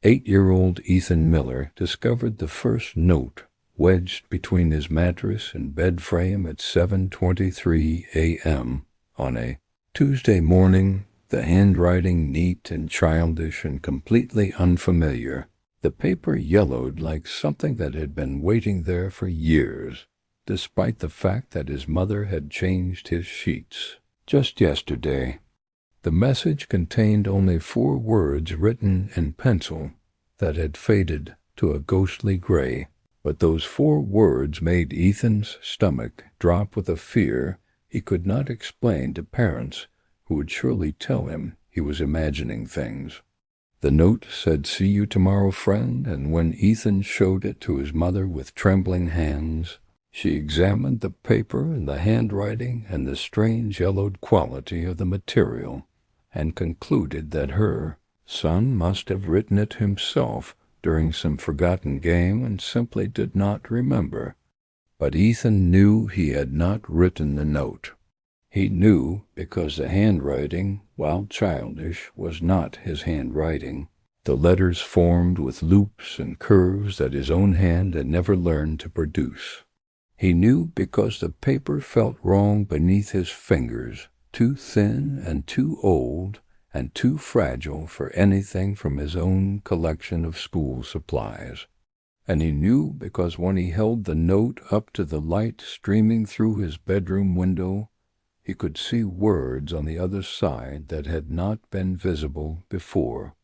8-year-old Ethan Miller discovered the first note wedged between his mattress and bed frame at 7:23 a.m. on a Tuesday morning, the handwriting neat and childish and completely unfamiliar, the paper yellowed like something that had been waiting there for years, despite the fact that his mother had changed his sheets just yesterday. The message contained only 4 words written in pencil that had faded to a ghostly gray, but those 4 words made Ethan's stomach drop with a fear he could not explain to parents who would surely tell him he was imagining things. The note said, "See you tomorrow, friend," and when Ethan showed it to his mother with trembling hands, she examined the paper and the handwriting and the strange yellowed quality of the material, and concluded that her son must have written it himself during some forgotten game and simply did not remember. But Ethan knew he had not written the note. He knew because the handwriting, while childish, was not his handwriting. The letters formed with loops and curves that his own hand had never learned to produce. He knew because the paper felt wrong beneath his fingers, too thin and too old and too fragile for anything from his own collection of school supplies. And he knew because when he held the note up to the light streaming through his bedroom window, he could see words on the other side that had not been visible before,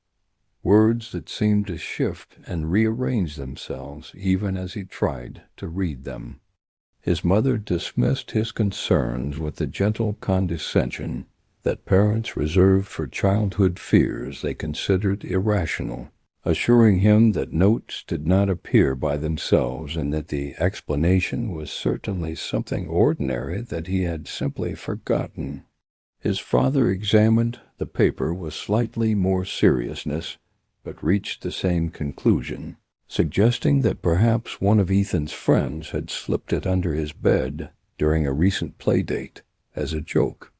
words that seemed to shift and rearrange themselves even as he tried to read them. His mother dismissed his concerns with the gentle condescension that parents reserved for childhood fears they considered irrational, assuring him that notes did not appear by themselves and that the explanation was certainly something ordinary that he had simply forgotten. His father examined the paper with slightly more seriousness, but reached the same conclusion, suggesting that perhaps one of Ethan's friends had slipped it under his bed during a recent playdate as a joke.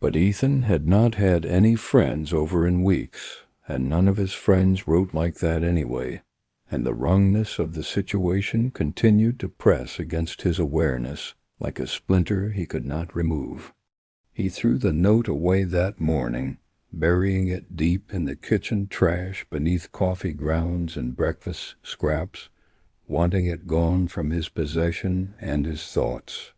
But Ethan had not had any friends over in weeks, and none of his friends wrote like that anyway, and the wrongness of the situation continued to press against his awareness like a splinter he could not remove. He threw the note away that morning, burying it deep in the kitchen trash beneath coffee grounds and breakfast scraps, wanting it gone from his possession and his thoughts.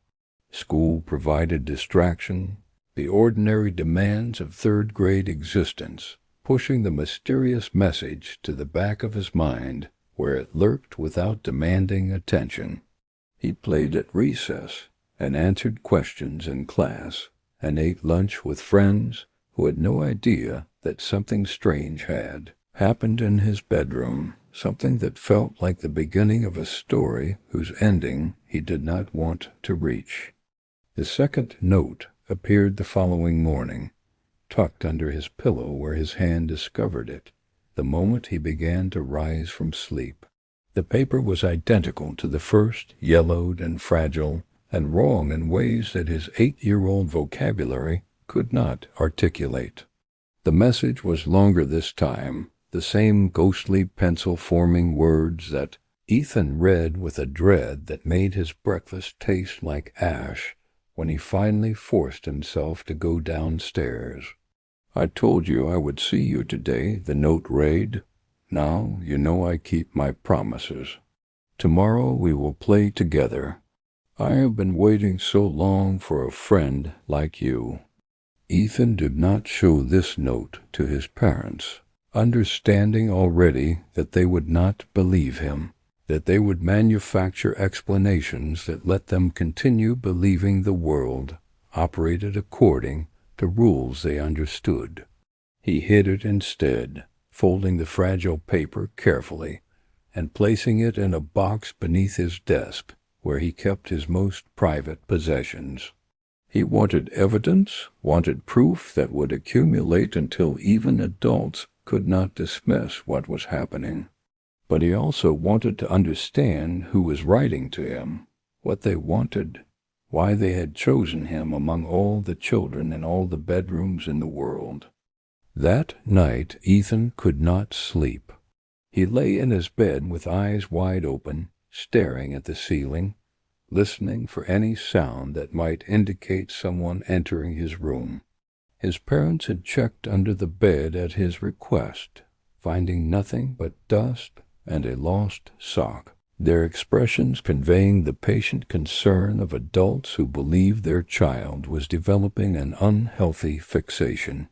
School provided distraction, the ordinary demands of third-grade existence, pushing the mysterious message to the back of his mind where it lurked without demanding attention. He played at recess and answered questions in class and ate lunch with friends who had no idea that something strange had happened in his bedroom, something that felt like the beginning of a story whose ending he did not want to reach. The second note appeared the following morning, tucked under his pillow where his hand discovered it, the moment he began to rise from sleep. The paper was identical to the first, yellowed and fragile, and wrong in ways that his 8-year-old vocabulary could not articulate. The message was longer this time, the same ghostly pencil-forming words that Ethan read with a dread that made his breakfast taste like ash when he finally forced himself to go downstairs. "I told you I would see you today," the note read. "Now you know I keep my promises. Tomorrow we will play together. I have been waiting so long for a friend like you." Ethan did not show this note to his parents, understanding already that they would not believe him, that they would manufacture explanations that let them continue believing the world operated according to rules they understood. He hid it instead, folding the fragile paper carefully and placing it in a box beneath his desk where he kept his most private possessions. He wanted evidence, wanted proof that would accumulate until even adults could not dismiss what was happening. But he also wanted to understand who was writing to him, what they wanted, why they had chosen him among all the children in all the bedrooms in the world. That night Ethan could not sleep. He lay in his bed with eyes wide open, staring at the ceiling, listening for any sound that might indicate someone entering his room. His parents had checked under the bed at his request, finding nothing but dust and a lost sock, their expressions conveying the patient concern of adults who believed their child was developing an unhealthy fixation.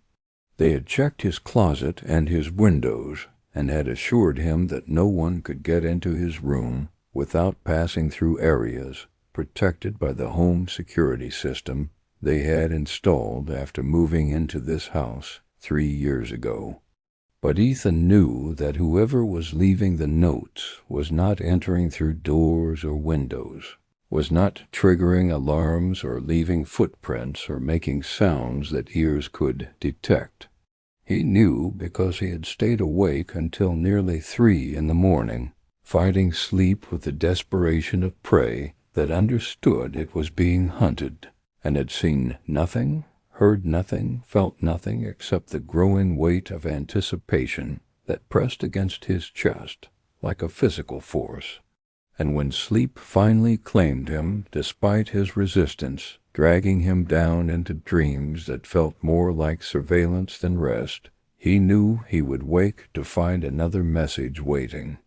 They had checked his closet and his windows, and had assured him that no one could get into his room without passing through areas protected by the home security system they had installed after moving into this house 3 years ago. But Ethan knew that whoever was leaving the notes was not entering through doors or windows, was not triggering alarms or leaving footprints or making sounds that ears could detect. He knew because he had stayed awake until nearly 3 in the morning, fighting sleep with the desperation of prey that understood it was being hunted, and had seen nothing, heard nothing, felt nothing except the growing weight of anticipation that pressed against his chest like a physical force. And when sleep finally claimed him, despite his resistance, dragging him down into dreams that felt more like surveillance than rest, he knew he would wake to find another message waiting.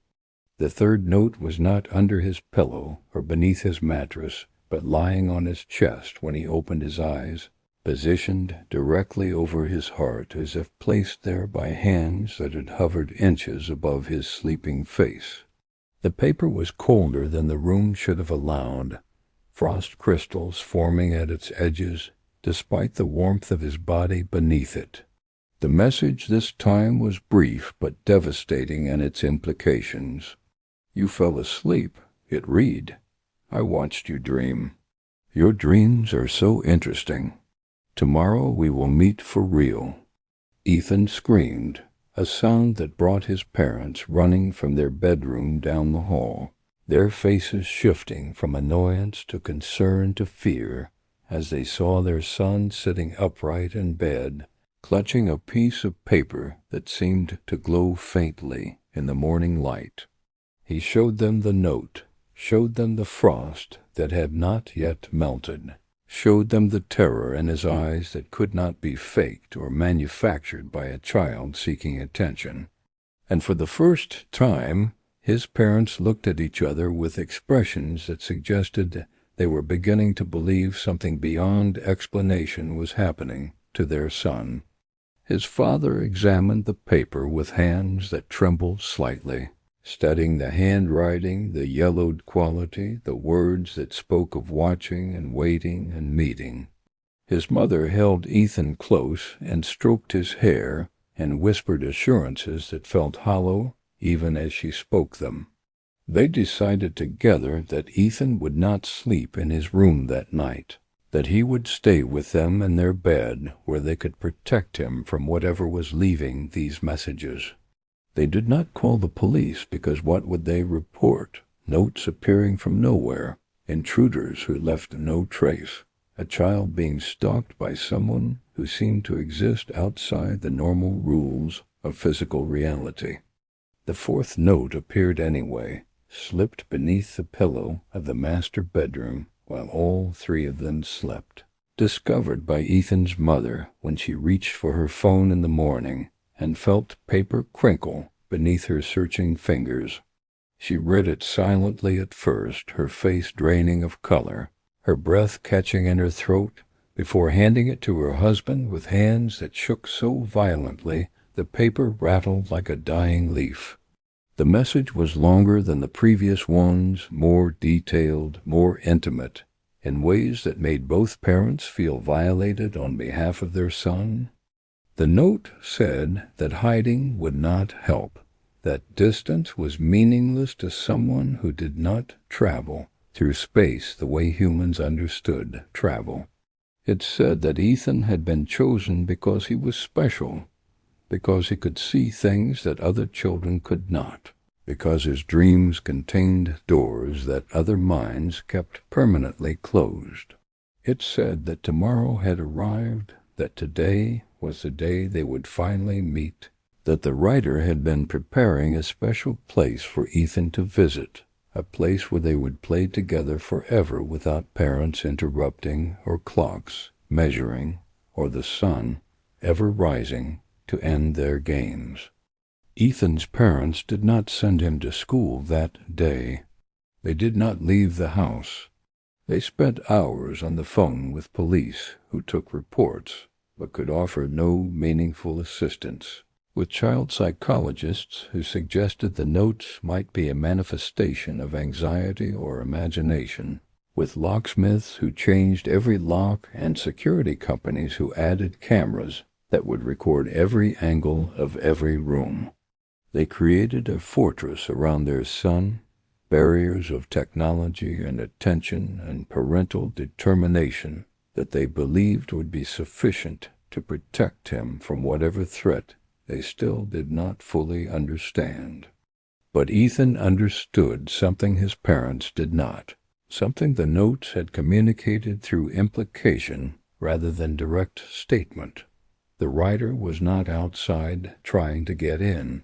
The third note was not under his pillow or beneath his mattress, but lying on his chest when he opened his eyes, positioned directly over his heart as if placed there by hands that had hovered inches above his sleeping face. The paper was colder than the room should have allowed, frost crystals forming at its edges, despite the warmth of his body beneath it. The message this time was brief but devastating in its implications. "You fell asleep," it read. "I watched you dream. Your dreams are so interesting. Tomorrow we will meet for real." Ethan screamed, a sound that brought his parents running from their bedroom down the hall, their faces shifting from annoyance to concern to fear as they saw their son sitting upright in bed, clutching a piece of paper that seemed to glow faintly in the morning light. He showed them the note, showed them the frost that had not yet melted, showed them the terror in his eyes that could not be faked or manufactured by a child seeking attention. And for the first time, his parents looked at each other with expressions that suggested they were beginning to believe something beyond explanation was happening to their son. His father examined the paper with hands that trembled slightly, studying the handwriting, the yellowed quality, the words that spoke of watching and waiting and meeting. His mother held Ethan close and stroked his hair and whispered assurances that felt hollow even as she spoke them. They decided together that Ethan would not sleep in his room that night, that he would stay with them in their bed where they could protect him from whatever was leaving these messages. They did not call the police because what would they report? Notes appearing from nowhere, intruders who left no trace, a child being stalked by someone who seemed to exist outside the normal rules of physical reality. The fourth note appeared anyway, slipped beneath the pillow of the master bedroom while all 3 of them slept, discovered by Ethan's mother when she reached for her phone in the morning and felt paper crinkle beneath her searching fingers. She read it silently at first, her face draining of color, her breath catching in her throat, before handing it to her husband with hands that shook so violently the paper rattled like a dying leaf. The message was longer than the previous ones, more detailed, more intimate, in ways that made both parents feel violated on behalf of their son. The note said that hiding would not help, that distance was meaningless to someone who did not travel through space the way humans understood travel. It said that Ethan had been chosen because he was special, because he could see things that other children could not, because his dreams contained doors that other minds kept permanently closed. It said that tomorrow had arrived, that today was the day they would finally meet that the writer had been preparing a special place for Ethan to visit, a place where they would play together forever without parents interrupting or clocks measuring or the sun ever rising to end their games. Ethan's parents did not send him to school that day. They did not leave the house. They spent hours on the phone with police who took reports but could offer no meaningful assistance, with child psychologists who suggested the notes might be a manifestation of anxiety or imagination, with locksmiths who changed every lock and security companies who added cameras that would record every angle of every room. They created a fortress around their son, barriers of technology and attention and parental determination that they believed would be sufficient to protect him from whatever threat they still did not fully understand. But Ethan understood something his parents did not, something the notes had communicated through implication rather than direct statement. The writer was not outside trying to get in.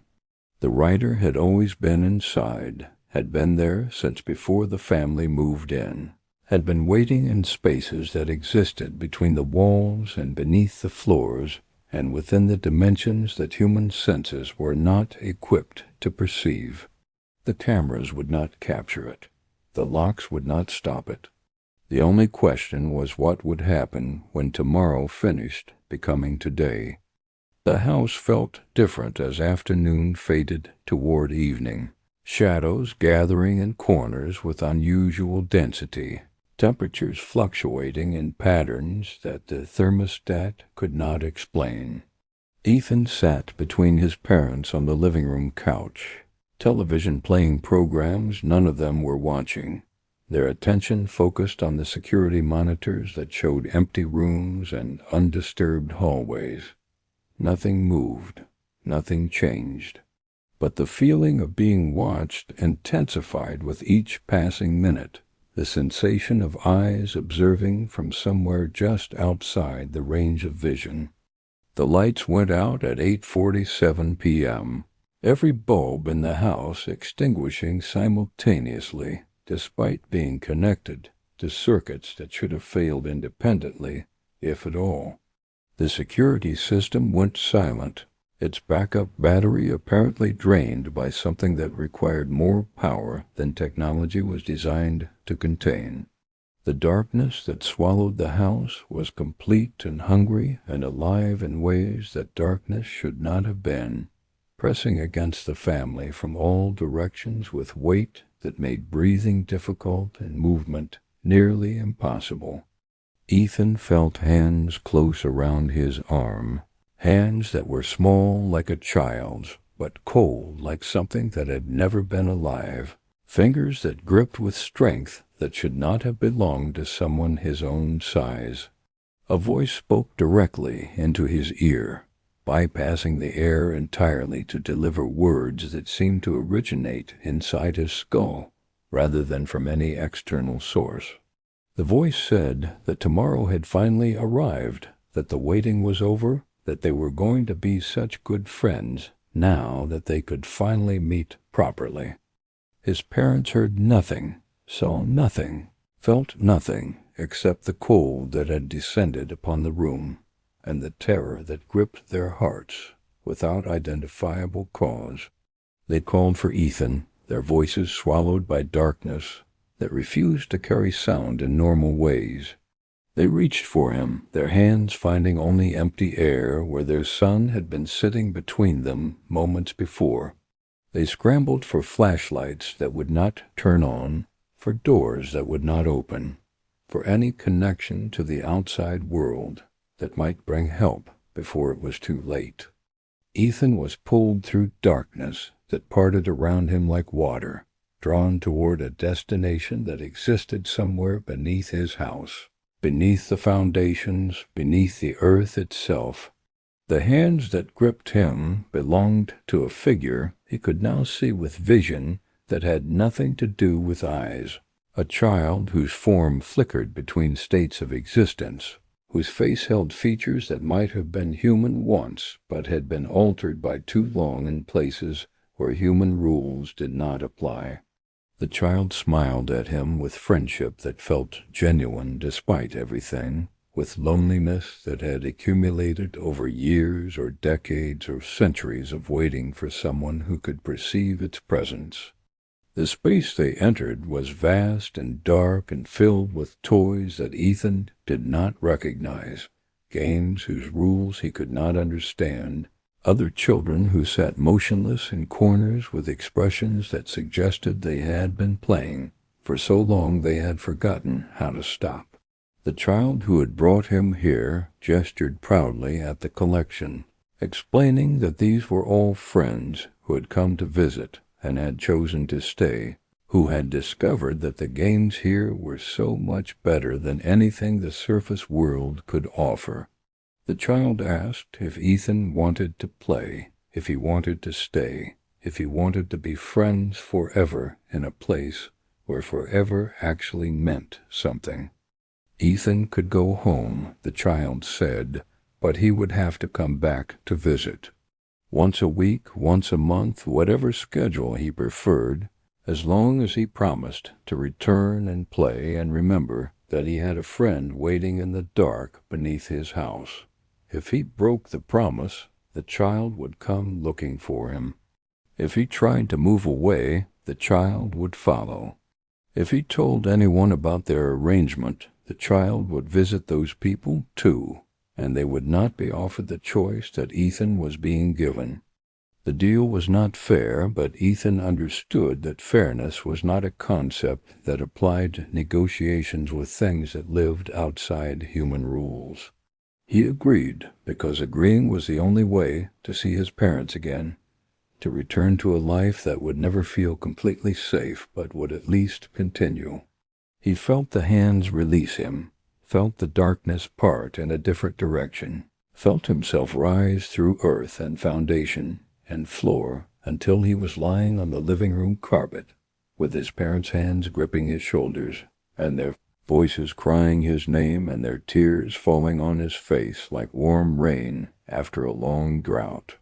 The writer had always been inside, had been there since before the family moved in, had been waiting in spaces that existed between the walls and beneath the floors and within the dimensions that human senses were not equipped to perceive. The cameras would not capture it. The locks would not stop it. The only question was what would happen when tomorrow finished becoming today. The house felt different as afternoon faded toward evening, shadows gathering in corners with unusual density, temperatures fluctuating in patterns that the thermostat could not explain. Ethan sat between his parents on the living room couch, television playing programs none of them were watching, their attention focused on the security monitors that showed empty rooms and undisturbed hallways. Nothing moved, nothing changed, but the feeling of being watched intensified with each passing minute, the sensation of eyes observing from somewhere just outside the range of vision. The lights went out at 8:47 p.m., every bulb in the house extinguishing simultaneously, despite being connected to circuits that should have failed independently, if at all. The security system went silent, its backup battery apparently drained by something that required more power than technology was designed to contain. The darkness that swallowed the house was complete and hungry and alive in ways that darkness should not have been, pressing against the family from all directions with weight that made breathing difficult and movement nearly impossible. Ethan felt hands close around his arm, hands that were small like a child's, but cold like something that had never been alive, fingers that gripped with strength that should not have belonged to someone his own size. A voice spoke directly into his ear, bypassing the air entirely to deliver words that seemed to originate inside his skull, rather than from any external source. The voice said that tomorrow had finally arrived, that the waiting was over, that they were going to be such good friends now that they could finally meet properly. His parents heard nothing, saw nothing, felt nothing except the cold that had descended upon the room and the terror that gripped their hearts without identifiable cause. They called for Ethan, their voices swallowed by darkness that refused to carry sound in normal ways. They reached for him, their hands finding only empty air where their son had been sitting between them moments before. They scrambled for flashlights that would not turn on, for doors that would not open, for any connection to the outside world that might bring help before it was too late. Ethan was pulled through darkness that parted around him like water, drawn toward a destination that existed somewhere beneath his house, beneath the foundations, beneath the earth itself. The hands that gripped him belonged to a figure he could now see with vision that had nothing to do with eyes, a child whose form flickered between states of existence, whose face held features that might have been human once, but had been altered by too long in places where human rules did not apply. The child smiled at him with friendship that felt genuine despite everything, with loneliness that had accumulated over years or decades or centuries of waiting for someone who could perceive its presence. The space they entered was vast and dark and filled with toys that Ethan did not recognize, games whose rules he could not understand, other children who sat motionless in corners with expressions that suggested they had been playing for so long they had forgotten how to stop. The child who had brought him here gestured proudly at the collection, explaining that these were all friends who had come to visit and had chosen to stay, who had discovered that the games here were so much better than anything the surface world could offer. The child asked if Ethan wanted to play, if he wanted to stay, if he wanted to be friends forever in a place where forever actually meant something. Ethan could go home, the child said, but he would have to come back to visit. Once a week, once a month, whatever schedule he preferred, as long as he promised to return and play and remember that he had a friend waiting in the dark beneath his house. If he broke the promise, the child would come looking for him. If he tried to move away, the child would follow. If he told anyone about their arrangement, the child would visit those people too, and they would not be offered the choice that Ethan was being given. The deal was not fair, but Ethan understood that fairness was not a concept that applied to negotiations with things that lived outside human rules. He agreed, because agreeing was the only way to see his parents again, to return to a life that would never feel completely safe, but would at least continue. He felt the hands release him, felt the darkness part in a different direction, felt himself rise through earth and foundation and floor until he was lying on the living room carpet, with his parents' hands gripping his shoulders, and their voices crying his name and their tears falling on his face like warm rain after a long drought.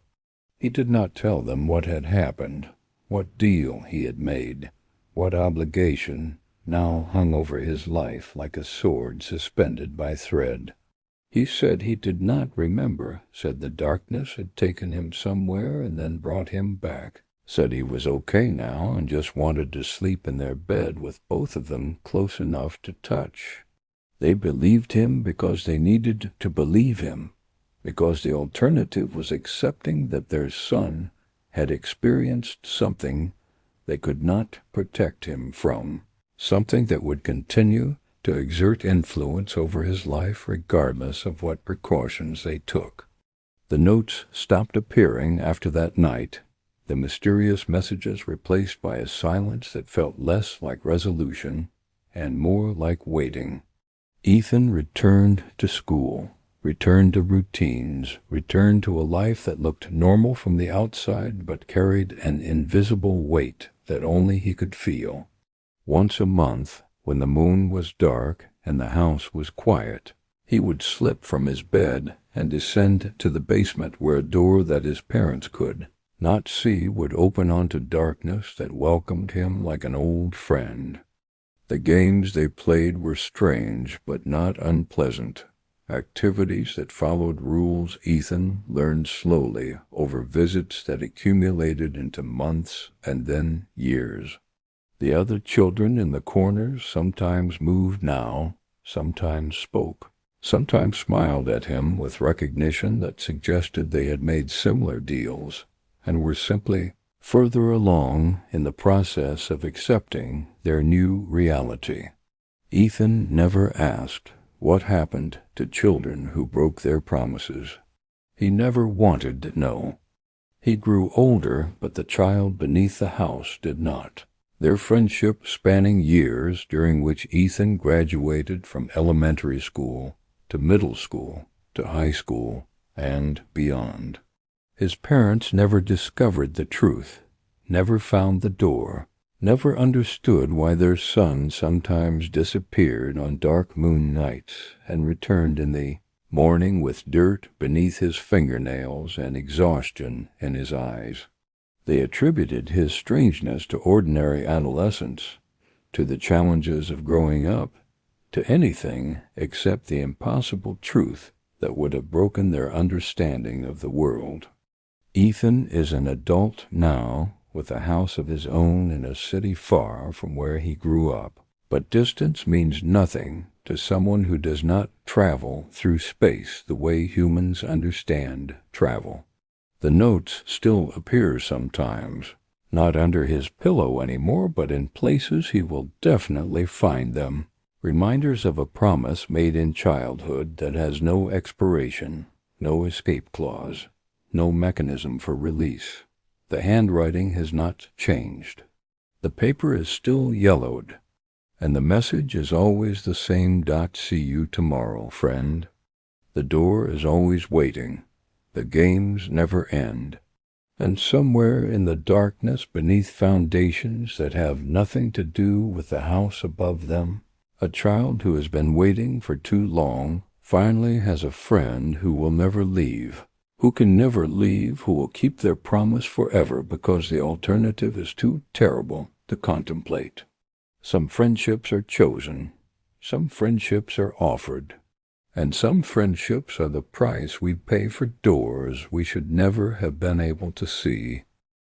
He did not tell them what had happened, what deal he had made, what obligation now hung over his life like a sword suspended by thread. He said he did not remember, said the darkness had taken him somewhere and then brought him back, said he was okay now and just wanted to sleep in their bed with both of them close enough to touch. They believed him because they needed to believe him, because the alternative was accepting that their son had experienced something they could not protect him from, something that would continue to exert influence over his life regardless of what precautions they took. The notes stopped appearing after that night, the mysterious messages replaced by a silence that felt less like resolution and more like waiting. Ethan returned to school, returned to routines, returned to a life that looked normal from the outside but carried an invisible weight that only he could feel. Once a month, when the moon was dark and the house was quiet, he would slip from his bed and descend to the basement where a door that his parents could not see would open onto darkness that welcomed him like an old friend. The games they played were strange but not unpleasant, activities that followed rules Ethan learned slowly over visits that accumulated into months and then years. The other children in the corners sometimes moved now, sometimes spoke, sometimes smiled at him with recognition that suggested they had made similar deals and were simply further along in the process of accepting their new reality. Ethan never asked what happened to children who broke their promises. He never wanted to know. He grew older, but the child beneath the house did not. Their friendship spanning years during which Ethan graduated from elementary school to middle school to high school and beyond. His parents never discovered the truth, never found the door, never understood why their son sometimes disappeared on dark moon nights and returned in the mourning with dirt beneath his fingernails and exhaustion in his eyes. They attributed his strangeness to ordinary adolescence, to the challenges of growing up, to anything except the impossible truth that would have broken their understanding of the world. Ethan is an adult now, with a house of his own in a city far from where he grew up. But distance means nothing to someone who does not travel through space the way humans understand travel. The notes still appear sometimes, not under his pillow anymore, but in places he will definitely find them. Reminders of a promise made in childhood that has no expiration, no escape clause, no mechanism for release. The handwriting has not changed. The paper is still yellowed, and the message is always the same. See you tomorrow, friend. The door is always waiting. The games never end. And somewhere in the darkness beneath foundations that have nothing to do with the house above them, a child who has been waiting for too long finally has a friend who will never leave, who can never leave, who will keep their promise forever because the alternative is too terrible to contemplate. Some friendships are chosen, some friendships are offered, and some friendships are the price we pay for doors we should never have been able to see.